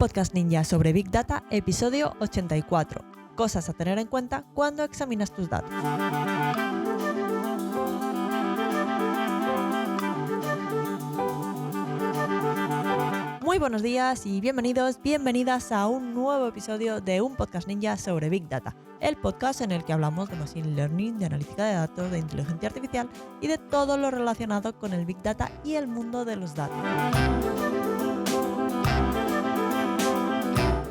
podcast ninja sobre Big Data, episodio 84. Cosas a tener en cuenta cuando examinas tus datos. Muy buenos días y bienvenidas a un nuevo episodio de un podcast ninja sobre Big Data, el podcast en el que hablamos de Machine Learning, de analítica de datos, de inteligencia artificial y de todo lo relacionado con el Big Data y el mundo de los datos.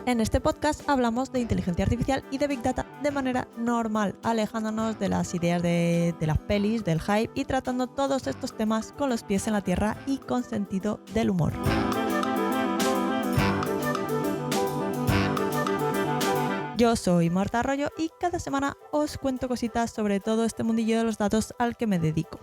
En este podcast hablamos de inteligencia artificial y de Big Data de manera normal, alejándonos de las ideas de las pelis, del hype y tratando todos estos temas con los pies en la tierra y con sentido del humor. Yo soy Marta Arroyo y cada semana os cuento cositas sobre todo este mundillo de los datos al que me dedico.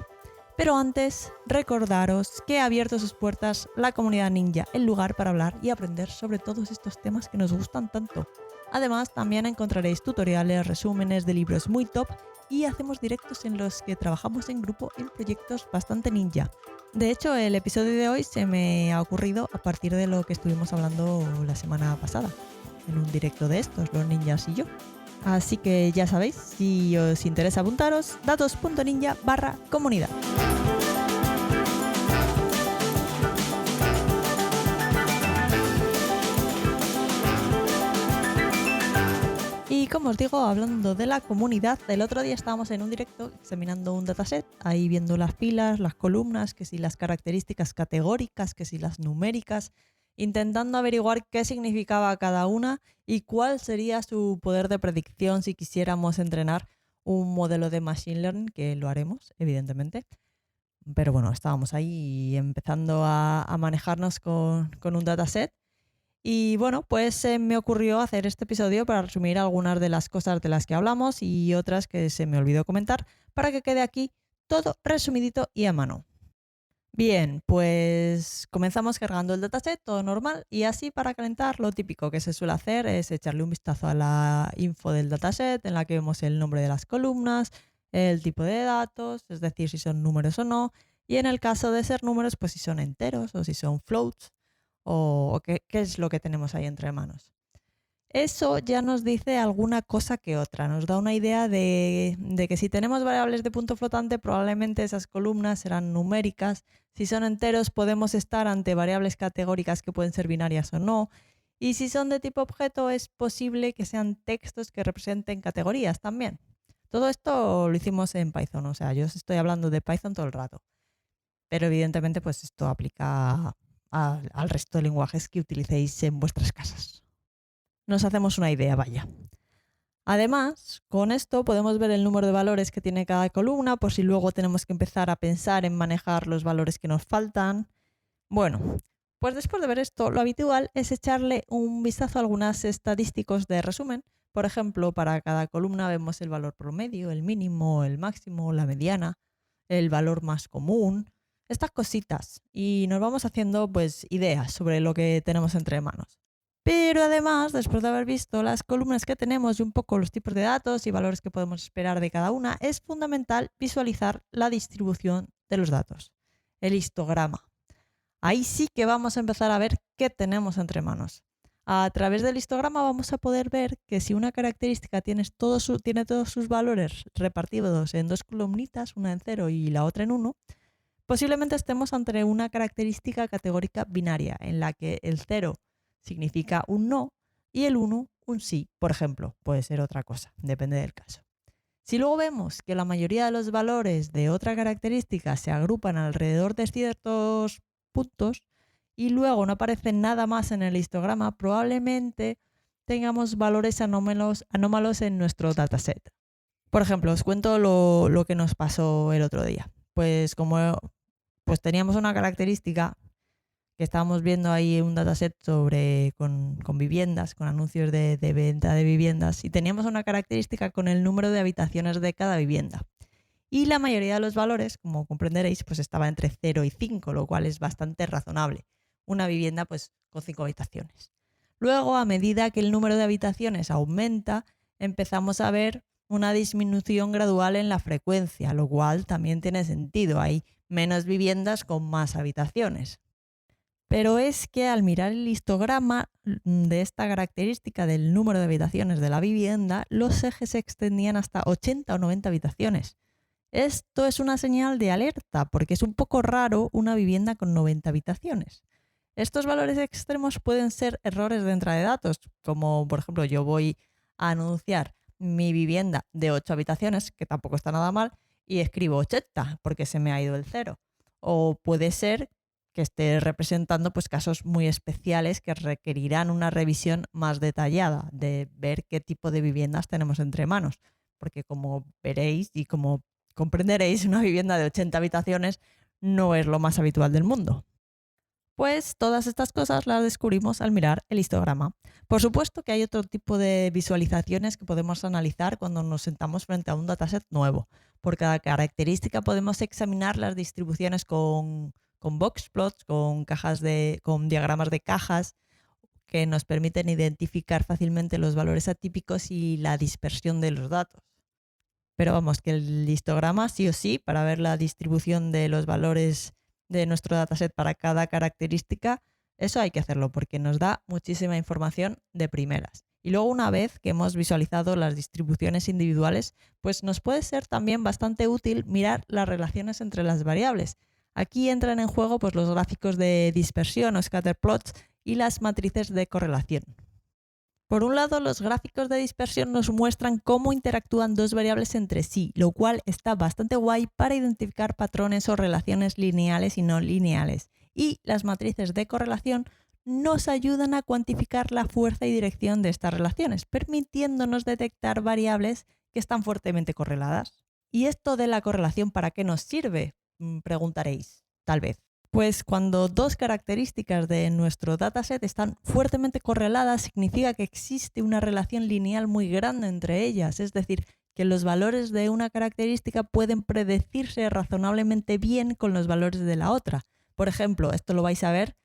Pero antes, recordaros que ha abierto sus puertas la comunidad ninja, el lugar para hablar y aprender sobre todos estos temas que nos gustan tanto. Además, también encontraréis tutoriales, resúmenes de libros muy top y hacemos directos en los que trabajamos en grupo en proyectos bastante ninja. De hecho, el episodio de hoy se me ha ocurrido a partir de lo que estuvimos hablando la semana pasada, en un directo de estos, los ninjas y yo. Así que ya sabéis, si os interesa apuntaros, datos.ninja/comunidad. Y como os digo, hablando de la comunidad, el otro día estábamos en un directo examinando un dataset, ahí viendo las filas, las columnas, que si las características categóricas, que si las numéricas, intentando averiguar qué significaba cada una y cuál sería su poder de predicción si quisiéramos entrenar un modelo de Machine Learning, que lo haremos, evidentemente. Pero bueno, estábamos ahí empezando a manejarnos con un dataset. Y bueno, pues me ocurrió hacer este episodio para resumir algunas de las cosas de las que hablamos y otras que se me olvidó comentar para que quede aquí todo resumidito y a mano. Bien, pues comenzamos cargando el dataset, todo normal, y así para calentar lo típico que se suele hacer es echarle un vistazo a la info del dataset en la que vemos el nombre de las columnas, el tipo de datos, es decir, si son números o no, y en el caso de ser números, pues si son enteros o si son floats o qué es lo que tenemos ahí entre manos. Eso ya nos dice alguna cosa que otra, nos da una idea de que si tenemos variables de punto flotante probablemente esas columnas serán numéricas, si son enteros podemos estar ante variables categóricas que pueden ser binarias o no, y si son de tipo objeto es posible que sean textos que representen categorías también. Todo esto lo hicimos en Python, o sea, yo os estoy hablando de Python todo el rato, pero evidentemente pues esto aplica al resto de lenguajes que utilicéis en vuestras casas. Nos hacemos una idea, vaya. Además, con esto podemos ver el número de valores que tiene cada columna, por si luego tenemos que empezar a pensar en manejar los valores que nos faltan. Bueno, pues después de ver esto, lo habitual es echarle un vistazo a algunas estadísticos de resumen. Por ejemplo, para cada columna vemos el valor promedio, el mínimo, el máximo, la mediana, el valor más común, estas cositas. Y nos vamos haciendo pues ideas sobre lo que tenemos entre manos. Pero además, después de haber visto las columnas que tenemos y un poco los tipos de datos y valores que podemos esperar de cada una, es fundamental visualizar la distribución de los datos, el histograma. Ahí sí que vamos a empezar a ver qué tenemos entre manos. A través del histograma vamos a poder ver que si una característica tiene todos sus valores repartidos en dos columnitas, una en 0 y la otra en 1, posiblemente estemos ante una característica categórica binaria en la que el 0 significa un no y el 1 un sí, por ejemplo. Puede ser otra cosa, depende del caso. Si luego vemos que la mayoría de los valores de otra característica se agrupan alrededor de ciertos puntos y luego no aparece nada más en el histograma, probablemente tengamos valores anómalos en nuestro dataset. Por ejemplo, os cuento lo que nos pasó el otro día. Pues pues teníamos una característica que estábamos viendo ahí un dataset con viviendas, con anuncios de venta de viviendas, y teníamos una característica con el número de habitaciones de cada vivienda. Y la mayoría de los valores, como comprenderéis, pues estaba entre 0 y 5, lo cual es bastante razonable. Una vivienda pues con 5 habitaciones. Luego, a medida que el número de habitaciones aumenta, empezamos a ver una disminución gradual en la frecuencia, lo cual también tiene sentido. Hay menos viviendas con más habitaciones. Pero es que al mirar el histograma de esta característica del número de habitaciones de la vivienda, los ejes se extendían hasta 80 o 90 habitaciones. Esto es una señal de alerta porque es un poco raro una vivienda con 90 habitaciones. Estos valores extremos pueden ser errores de entrada de datos, como por ejemplo yo voy a anunciar mi vivienda de 8 habitaciones, que tampoco está nada mal, y escribo 80 porque se me ha ido el cero. O puede ser que esté representando pues, casos muy especiales que requerirán una revisión más detallada de ver qué tipo de viviendas tenemos entre manos. Porque como veréis y como comprenderéis, una vivienda de 80 habitaciones no es lo más habitual del mundo. Pues todas estas cosas las descubrimos al mirar el histograma. Por supuesto que hay otro tipo de visualizaciones que podemos analizar cuando nos sentamos frente a un dataset nuevo. Por cada característica podemos examinar las distribuciones con boxplots, con diagramas de cajas que nos permiten identificar fácilmente los valores atípicos y la dispersión de los datos. Pero vamos, que el histograma sí o sí, para ver la distribución de los valores de nuestro dataset para cada característica, eso hay que hacerlo porque nos da muchísima información de primeras. Y luego una vez que hemos visualizado las distribuciones individuales, pues nos puede ser también bastante útil mirar las relaciones entre las variables. Aquí entran en juego pues, los gráficos de dispersión o scatterplots y las matrices de correlación. Por un lado, los gráficos de dispersión nos muestran cómo interactúan dos variables entre sí, lo cual está bastante guay para identificar patrones o relaciones lineales y no lineales. Y las matrices de correlación nos ayudan a cuantificar la fuerza y dirección de estas relaciones, permitiéndonos detectar variables que están fuertemente correladas. ¿Y esto de la correlación para qué nos sirve? Preguntaréis, tal vez. Pues cuando dos características de nuestro dataset están fuertemente correladas, significa que existe una relación lineal muy grande entre ellas, es decir, que los valores de una característica pueden predecirse razonablemente bien con los valores de la otra. Por ejemplo, esto lo vais a ver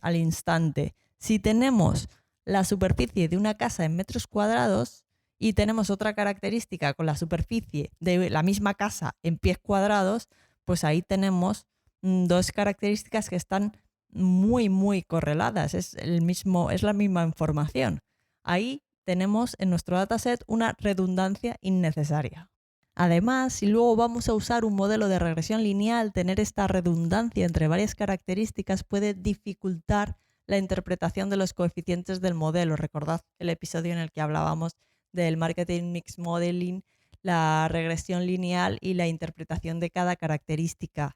al instante. Si tenemos la superficie de una casa en metros cuadrados y tenemos otra característica con la superficie de la misma casa en pies cuadrados, pues ahí tenemos dos características que están muy correladas. Es la misma información. Ahí tenemos en nuestro dataset una redundancia innecesaria. Además, si luego vamos a usar un modelo de regresión lineal, tener esta redundancia entre varias características puede dificultar la interpretación de los coeficientes del modelo. Recordad el episodio en el que hablábamos del Marketing Mix Modeling, la regresión lineal y la interpretación de cada característica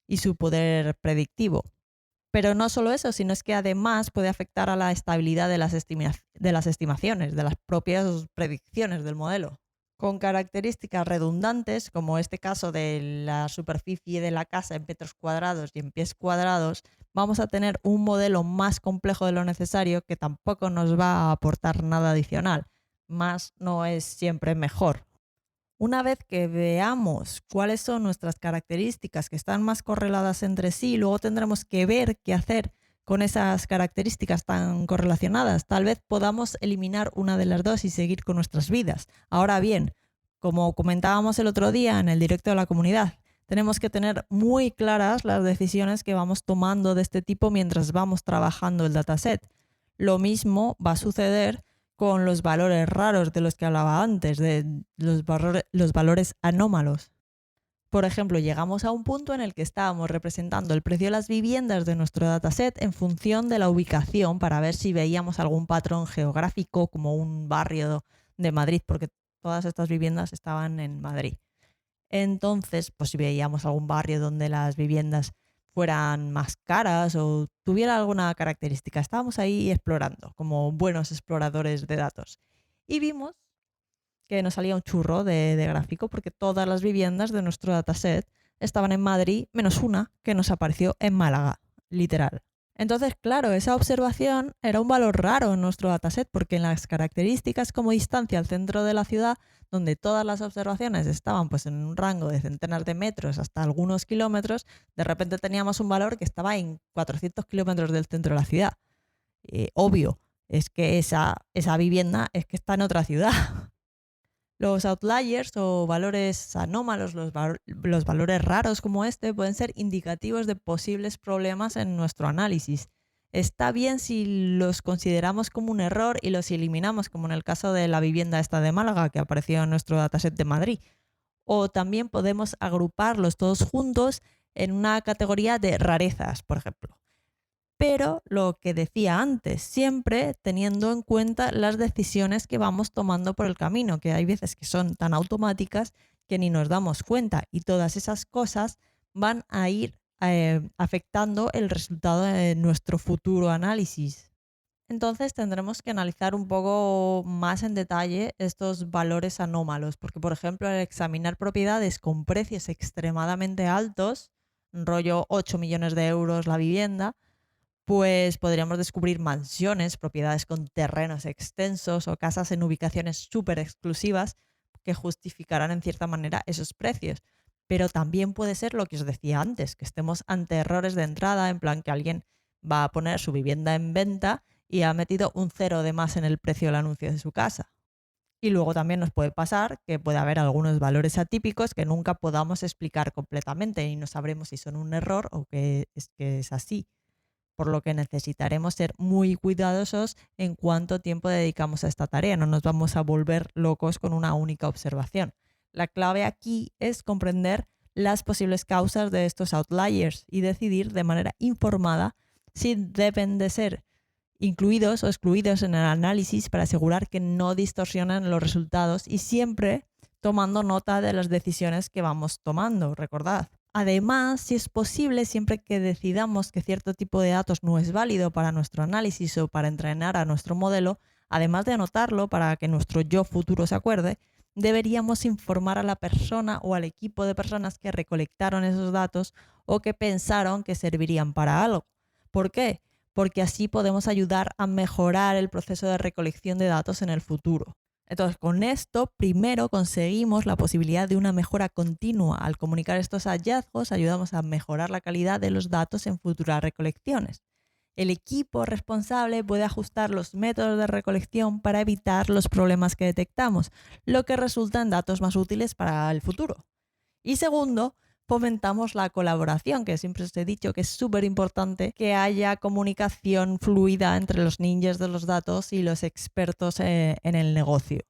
y su poder predictivo. Pero no solo eso, sino es que además puede afectar a la estabilidad de las estimaciones, de las propias predicciones del modelo. Con características redundantes, como este caso de la superficie de la casa en metros cuadrados y en pies cuadrados, vamos a tener un modelo más complejo de lo necesario que tampoco nos va a aportar nada adicional. Más no es siempre mejor. Una vez que veamos cuáles son nuestras características que están más correladas entre sí, luego tendremos que ver qué hacer con esas características tan correlacionadas. Tal vez podamos eliminar una de las dos y seguir con nuestras vidas. Ahora bien, como comentábamos el otro día en el directo de la comunidad, tenemos que tener muy claras las decisiones que vamos tomando de este tipo mientras vamos trabajando el dataset. Lo mismo va a suceder con los valores raros de los que hablaba antes, de los valores anómalos. Por ejemplo, llegamos a un punto en el que estábamos representando el precio de las viviendas de nuestro dataset en función de la ubicación para ver si veíamos algún patrón geográfico como un barrio de Madrid, porque todas estas viviendas estaban en Madrid. Entonces, pues si veíamos algún barrio donde las viviendas fueran más caras o tuviera alguna característica. Estábamos ahí explorando, como buenos exploradores de datos. Y vimos que nos salía un churro de gráfico porque todas las viviendas de nuestro dataset estaban en Madrid, menos una que nos apareció en Málaga, literal. Entonces, claro, esa observación era un valor raro en nuestro dataset porque en las características como distancia al centro de la ciudad, donde todas las observaciones estaban pues, en un rango de centenas de metros hasta algunos kilómetros, de repente teníamos un valor que estaba en 400 kilómetros del centro de la ciudad. Obvio, es que esa vivienda es que está en otra ciudad. Los outliers o valores anómalos, los valores raros como este, pueden ser indicativos de posibles problemas en nuestro análisis. Está bien si los consideramos como un error y los eliminamos, como en el caso de la vivienda esta de Málaga que apareció en nuestro dataset de Madrid. O también podemos agruparlos todos juntos en una categoría de rarezas, por ejemplo. Pero lo que decía antes, siempre teniendo en cuenta las decisiones que vamos tomando por el camino, que hay veces que son tan automáticas que ni nos damos cuenta y todas esas cosas van a ir afectando el resultado de nuestro futuro análisis. Entonces tendremos que analizar un poco más en detalle estos valores anómalos, porque por ejemplo al examinar propiedades con precios extremadamente altos, rollo 8 millones de euros la vivienda, pues podríamos descubrir mansiones, propiedades con terrenos extensos o casas en ubicaciones súper exclusivas que justificarán en cierta manera esos precios. Pero también puede ser lo que os decía antes, que estemos ante errores de entrada, en plan que alguien va a poner su vivienda en venta y ha metido un cero de más en el precio del anuncio de su casa. Y luego también nos puede pasar que puede haber algunos valores atípicos que nunca podamos explicar completamente y no sabremos si son un error o que es así, por lo que necesitaremos ser muy cuidadosos en cuánto tiempo dedicamos a esta tarea. No nos vamos a volver locos con una única observación. La clave aquí es comprender las posibles causas de estos outliers y decidir de manera informada si deben de ser incluidos o excluidos en el análisis para asegurar que no distorsionan los resultados y siempre tomando nota de las decisiones que vamos tomando, recordad. Además, si es posible, siempre que decidamos que cierto tipo de datos no es válido para nuestro análisis o para entrenar a nuestro modelo, además de anotarlo para que nuestro yo futuro se acuerde, deberíamos informar a la persona o al equipo de personas que recolectaron esos datos o que pensaron que servirían para algo. ¿Por qué? Porque así podemos ayudar a mejorar el proceso de recolección de datos en el futuro. Entonces, con esto, primero conseguimos la posibilidad de una mejora continua. Al comunicar estos hallazgos, ayudamos a mejorar la calidad de los datos en futuras recolecciones. El equipo responsable puede ajustar los métodos de recolección para evitar los problemas que detectamos, lo que resulta en datos más útiles para el futuro. Y segundo, fomentamos la colaboración, que siempre os he dicho que es súper importante que haya comunicación fluida entre los ninjas de los datos y los expertos en el negocio.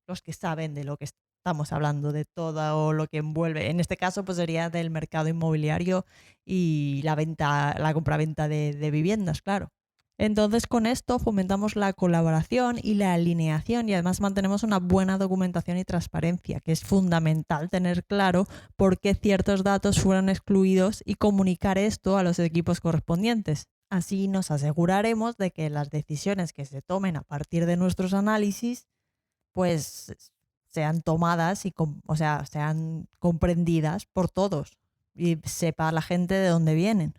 Los que saben de lo que estamos hablando, de todo lo que envuelve. En este caso, pues sería del mercado inmobiliario y la compraventa de viviendas, claro. Entonces, con esto fomentamos la colaboración y la alineación y además mantenemos una buena documentación y transparencia, que es fundamental tener claro por qué ciertos datos fueron excluidos y comunicar esto a los equipos correspondientes. Así nos aseguraremos de que las decisiones que se tomen a partir de nuestros análisis pues sean tomadas sean comprendidas por todos y sepa la gente de dónde vienen.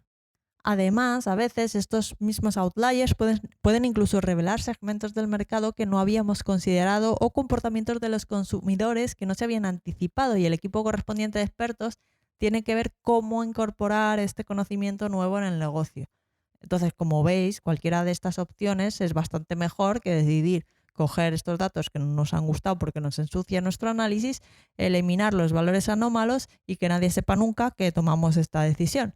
Además, a veces estos mismos outliers pueden incluso revelar segmentos del mercado que no habíamos considerado o comportamientos de los consumidores que no se habían anticipado y el equipo correspondiente de expertos tiene que ver cómo incorporar este conocimiento nuevo en el negocio. Entonces, como veis, cualquiera de estas opciones es bastante mejor que decidir coger estos datos que no nos han gustado porque nos ensucia nuestro análisis, eliminar los valores anómalos y que nadie sepa nunca que tomamos esta decisión.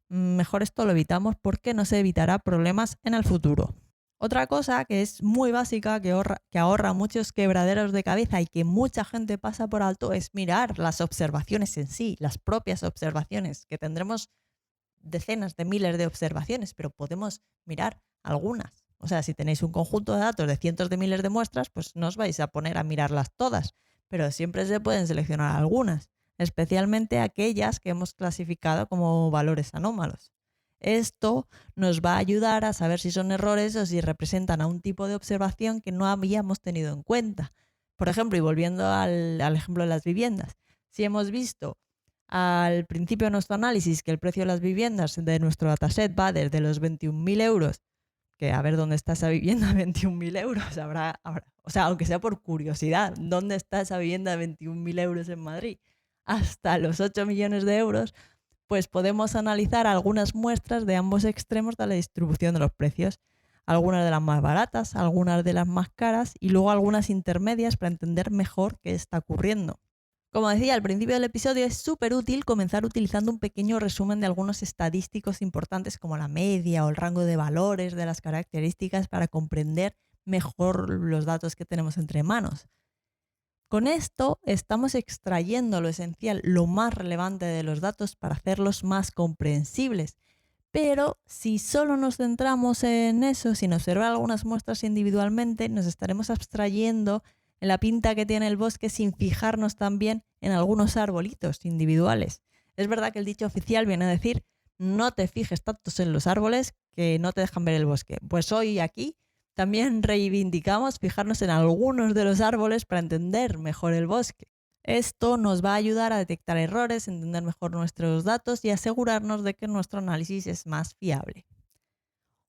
Mejor esto lo evitamos porque nos evitará problemas en el futuro. Otra cosa que es muy básica, que ahorra muchos quebraderos de cabeza y que mucha gente pasa por alto es mirar las observaciones en sí, las propias observaciones, que tendremos decenas de miles de observaciones, pero podemos mirar algunas. O sea, si tenéis un conjunto de datos de cientos de miles de muestras, pues no os vais a poner a mirarlas todas, pero siempre se pueden seleccionar algunas, especialmente aquellas que hemos clasificado como valores anómalos. Esto nos va a ayudar a saber si son errores o si representan a un tipo de observación que no habíamos tenido en cuenta. Por ejemplo, y volviendo al ejemplo de las viviendas, si hemos visto al principio de nuestro análisis que el precio de las viviendas de nuestro dataset va desde los 21.000 euros, que a ver dónde está esa vivienda de 21.000 euros, o sea, aunque sea por curiosidad, ¿dónde está esa vivienda de 21.000 euros en Madrid? Hasta los 8 millones de euros, pues podemos analizar algunas muestras de ambos extremos de la distribución de los precios. algunas de las más baratas, algunas de las más caras y luego algunas intermedias para entender mejor qué está ocurriendo. Como decía al principio del episodio, es súper útil comenzar utilizando un pequeño resumen de algunos estadísticos importantes como la media o el rango de valores de las características para comprender mejor los datos que tenemos entre manos. Con esto estamos extrayendo lo esencial, lo más relevante de los datos para hacerlos más comprensibles. Pero si solo nos centramos en eso, sin observar algunas muestras individualmente, nos estaremos abstrayendo en la pinta que tiene el bosque sin fijarnos también en algunos arbolitos individuales. Es verdad que el dicho oficial viene a decir no te fijes tanto en los árboles que no te dejan ver el bosque. Pues hoy aquí también reivindicamos fijarnos en algunos de los árboles para entender mejor el bosque. Esto nos va a ayudar a detectar errores, entender mejor nuestros datos y asegurarnos de que nuestro análisis es más fiable.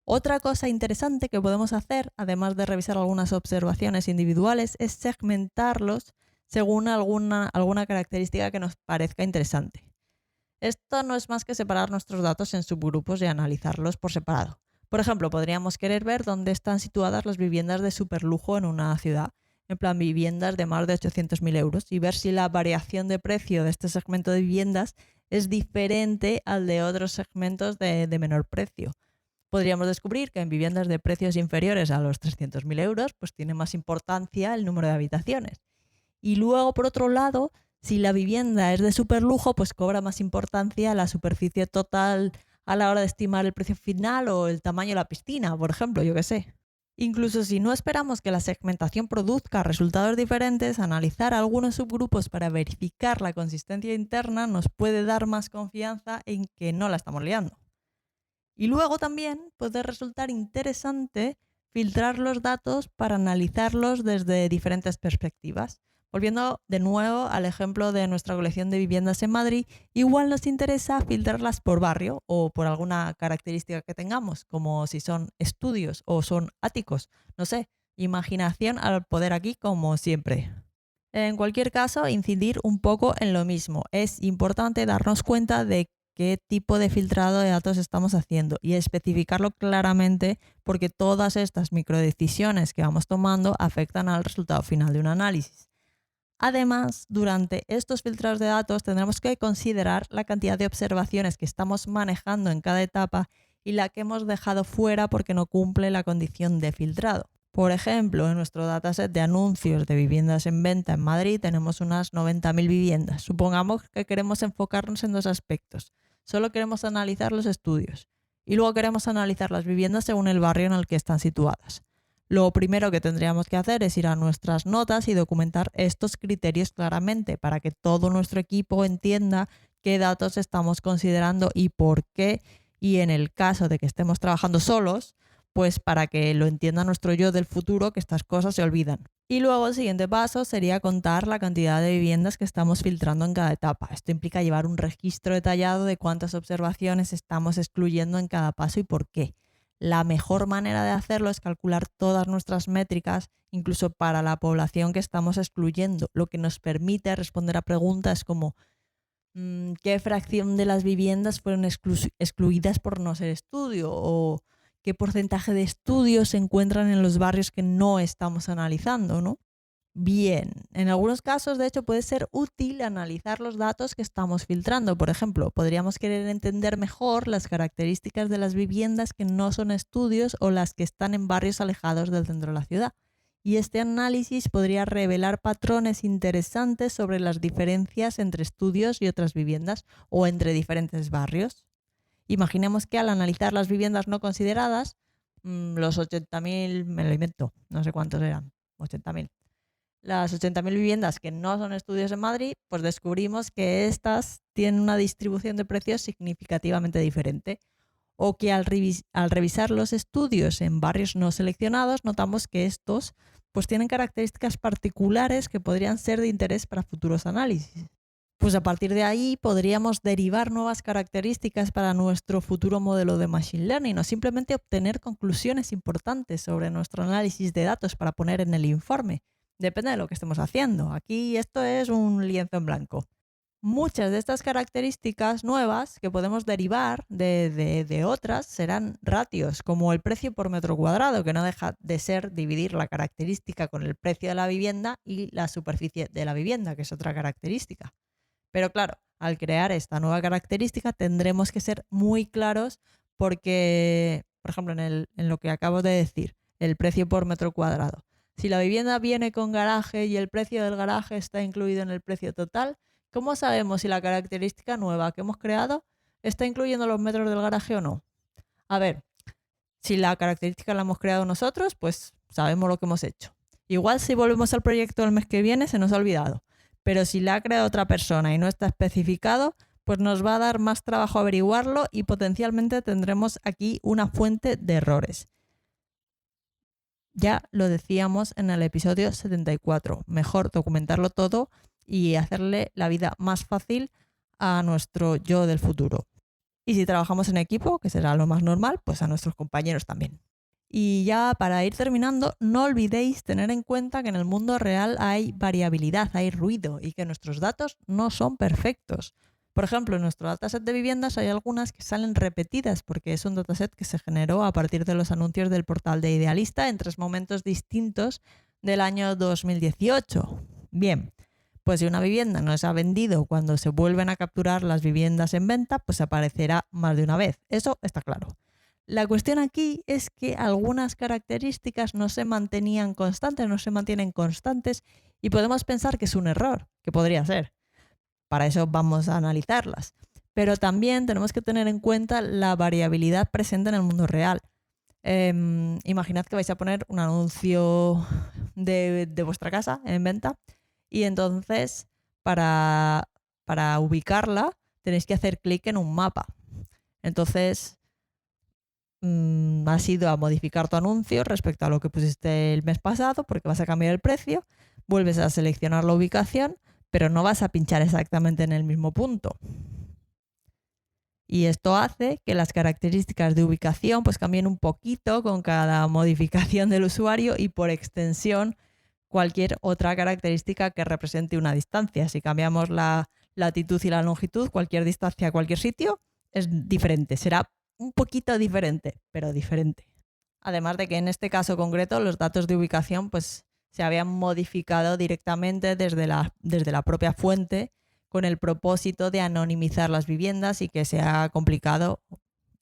Otra cosa interesante que podemos hacer, además de revisar algunas observaciones individuales, es segmentarlos según alguna característica que nos parezca interesante. Esto no es más que separar nuestros datos en subgrupos y analizarlos por separado. Por ejemplo, podríamos querer ver dónde están situadas las viviendas de superlujo en una ciudad, en plan viviendas de más de 800.000 euros, y ver si la variación de precio de este segmento de viviendas es diferente al de otros segmentos de menor precio. Podríamos descubrir que en viviendas de precios inferiores a los 300.000 euros pues tiene más importancia el número de habitaciones. Y luego, por otro lado, si la vivienda es de superlujo, pues cobra más importancia la superficie total a la hora de estimar el precio final o el tamaño de la piscina, por ejemplo, yo qué sé. Incluso si no esperamos que la segmentación produzca resultados diferentes, analizar algunos subgrupos para verificar la consistencia interna nos puede dar más confianza en que no la estamos liando. Y luego también puede resultar interesante filtrar los datos para analizarlos desde diferentes perspectivas. Volviendo de nuevo al ejemplo de nuestra colección de viviendas en Madrid, igual nos interesa filtrarlas por barrio o por alguna característica que tengamos, como si son estudios o son áticos. No sé, imaginación al poder aquí como siempre. En cualquier caso, incidir un poco en lo mismo. Es importante darnos cuenta de qué tipo de filtrado de datos estamos haciendo y especificarlo claramente porque todas estas microdecisiones que vamos tomando afectan al resultado final de un análisis. Además, durante estos filtrados de datos tendremos que considerar la cantidad de observaciones que estamos manejando en cada etapa y la que hemos dejado fuera porque no cumple la condición de filtrado. Por ejemplo, en nuestro dataset de anuncios de viviendas en venta en Madrid tenemos unas 90.000 viviendas. Supongamos que queremos enfocarnos en dos aspectos. Solo queremos analizar los estudios y luego queremos analizar las viviendas según el barrio en el que están situadas. Lo primero que tendríamos que hacer es ir a nuestras notas y documentar estos criterios claramente para que todo nuestro equipo entienda qué datos estamos considerando y por qué, y en el caso de que estemos trabajando solos, pues para que lo entienda nuestro yo del futuro que estas cosas se olvidan. Y luego el siguiente paso sería contar la cantidad de viviendas que estamos filtrando en cada etapa. Esto implica llevar un registro detallado de cuántas observaciones estamos excluyendo en cada paso y por qué. La mejor manera de hacerlo es calcular todas nuestras métricas, incluso para la población que estamos excluyendo, lo que nos permite responder a preguntas como ¿qué fracción de las viviendas fueron excluidas por no ser estudio? O ¿qué porcentaje de estudios se encuentran en los barrios que no estamos analizando, ¿no? Bien, en algunos casos de hecho puede ser útil analizar los datos que estamos filtrando. Por ejemplo, podríamos querer entender mejor las características de las viviendas que no son estudios o las que están en barrios alejados del centro de la ciudad. Y este análisis podría revelar patrones interesantes sobre las diferencias entre estudios y otras viviendas o entre diferentes barrios. Imaginemos que al analizar las viviendas no consideradas, los 80.000, me lo invento, no sé cuántos eran, 80.000. Las 80.000 viviendas que no son estudios en Madrid, pues descubrimos que estas tienen una distribución de precios significativamente diferente. O que al revisar los estudios en barrios no seleccionados, notamos que estos pues tienen características particulares que podrían ser de interés para futuros análisis. Pues a partir de ahí podríamos derivar nuevas características para nuestro futuro modelo de Machine Learning o simplemente obtener conclusiones importantes sobre nuestro análisis de datos para poner en el informe. Depende de lo que estemos haciendo. Aquí esto es un lienzo en blanco. Muchas de estas características nuevas que podemos derivar de otras serán ratios, como el precio por metro cuadrado, que no deja de ser dividir la característica con el precio de la vivienda y la superficie de la vivienda, que es otra característica. Pero claro, al crear esta nueva característica tendremos que ser muy claros porque, por ejemplo, en lo que acabo de decir, el precio por metro cuadrado. Si la vivienda viene con garaje y el precio del garaje está incluido en el precio total, ¿cómo sabemos si la característica nueva que hemos creado está incluyendo los metros del garaje o no? A ver, si la característica la hemos creado nosotros, pues sabemos lo que hemos hecho. Igual si volvemos al proyecto el mes que viene se nos ha olvidado. Pero si la ha creado otra persona y no está especificado, pues nos va a dar más trabajo averiguarlo y potencialmente tendremos aquí una fuente de errores. Ya lo decíamos en el episodio 74. Mejor documentarlo todo y hacerle la vida más fácil a nuestro yo del futuro. Y si trabajamos en equipo, que será lo más normal, pues a nuestros compañeros también. Y ya para ir terminando, no olvidéis tener en cuenta que en el mundo real hay variabilidad, hay ruido y que nuestros datos no son perfectos. Por ejemplo, en nuestro dataset de viviendas hay algunas que salen repetidas porque es un dataset que se generó a partir de los anuncios del portal de Idealista en 3 momentos distintos del año 2018. Bien, pues si una vivienda no se ha vendido cuando se vuelven a capturar las viviendas en venta, pues aparecerá más de una vez. Eso está claro. La cuestión aquí es que algunas características no se mantienen constantes y podemos pensar que es un error, que podría ser. Para eso vamos a analizarlas. Pero también tenemos que tener en cuenta la variabilidad presente en el mundo real. Imaginad que vais a poner un anuncio de vuestra casa en venta y entonces para ubicarla tenéis que hacer clic en un mapa. Entonces has ido a modificar tu anuncio respecto a lo que pusiste el mes pasado porque vas a cambiar el precio, vuelves a seleccionar la ubicación, pero no vas a pinchar exactamente en el mismo punto. Y esto hace que las características de ubicación pues cambien un poquito con cada modificación del usuario y por extensión cualquier otra característica que represente una distancia. Si cambiamos la latitud y la longitud, cualquier distancia a cualquier sitio es diferente, será un poquito diferente, pero diferente. Además de que en este caso concreto los datos de ubicación pues se habían modificado directamente desde la propia fuente con el propósito de anonimizar las viviendas y que sea complicado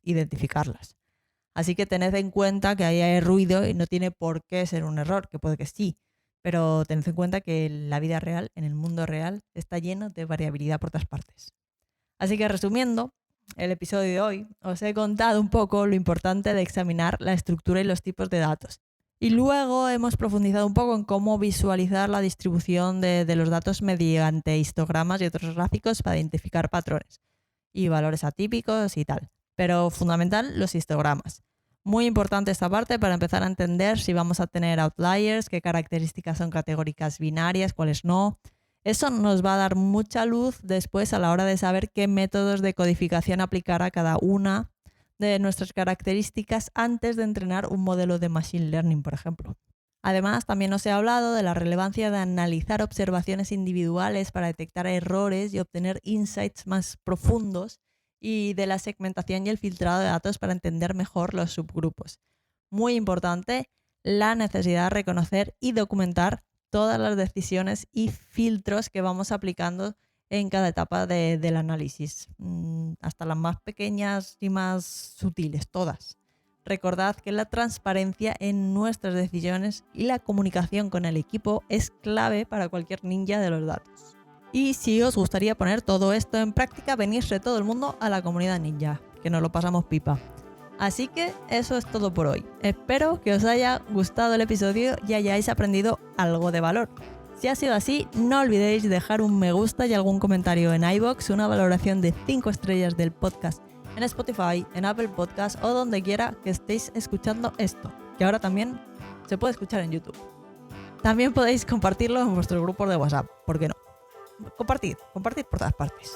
identificarlas. Así que tened en cuenta que ahí hay ruido y no tiene por qué ser un error, que puede que sí, pero tened en cuenta que la vida real, en el mundo real, está lleno de variabilidad por todas partes. Así que resumiendo el episodio de hoy, os he contado un poco lo importante de examinar la estructura y los tipos de datos. Y luego hemos profundizado un poco en cómo visualizar la distribución de los datos mediante histogramas y otros gráficos para identificar patrones y valores atípicos y tal. Pero fundamental, los histogramas. Muy importante esta parte para empezar a entender si vamos a tener outliers, qué características son categóricas binarias, cuáles no. Eso nos va a dar mucha luz después a la hora de saber qué métodos de codificación aplicar a cada una de nuestras características antes de entrenar un modelo de Machine Learning, por ejemplo. Además, también os he hablado de la relevancia de analizar observaciones individuales para detectar errores y obtener insights más profundos y de la segmentación y el filtrado de datos para entender mejor los subgrupos. Muy importante, la necesidad de reconocer y documentar todas las decisiones y filtros que vamos aplicando en cada etapa del análisis, hasta las más pequeñas y más sutiles, todas. Recordad que la transparencia en nuestras decisiones y la comunicación con el equipo es clave para cualquier ninja de los datos. Y si os gustaría poner todo esto en práctica, venirse todo el mundo a la comunidad ninja, que nos lo pasamos pipa. Así que eso es todo por hoy. Espero que os haya gustado el episodio y hayáis aprendido algo de valor. Si ha sido así, no olvidéis dejar un me gusta y algún comentario en iVoox, una valoración de 5 estrellas del podcast en Spotify, en Apple Podcast o donde quiera que estéis escuchando esto, que ahora también se puede escuchar en YouTube. También podéis compartirlo en vuestros grupos de WhatsApp, ¿por qué no? Compartid por todas partes.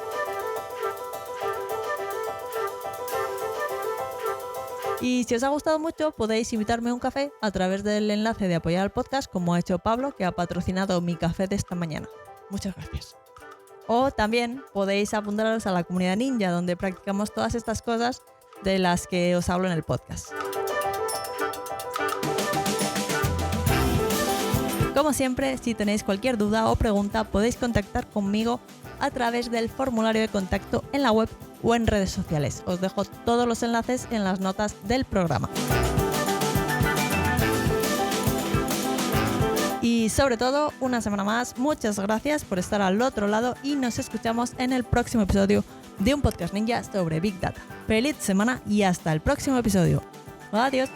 Y si os ha gustado mucho, podéis invitarme a un café a través del enlace de apoyar al podcast, como ha hecho Pablo, que ha patrocinado mi café de esta mañana. Muchas gracias. O también podéis apuntaros a la comunidad ninja, donde practicamos todas estas cosas de las que os hablo en el podcast. Como siempre, si tenéis cualquier duda o pregunta, podéis contactar conmigo a través del formulario de contacto en la web o en redes sociales. Os dejo todos los enlaces en las notas del programa. Y sobre todo, una semana más, muchas gracias por estar al otro lado y nos escuchamos en el próximo episodio de un podcast ninja sobre Big Data. Feliz semana y hasta el próximo episodio. Adiós.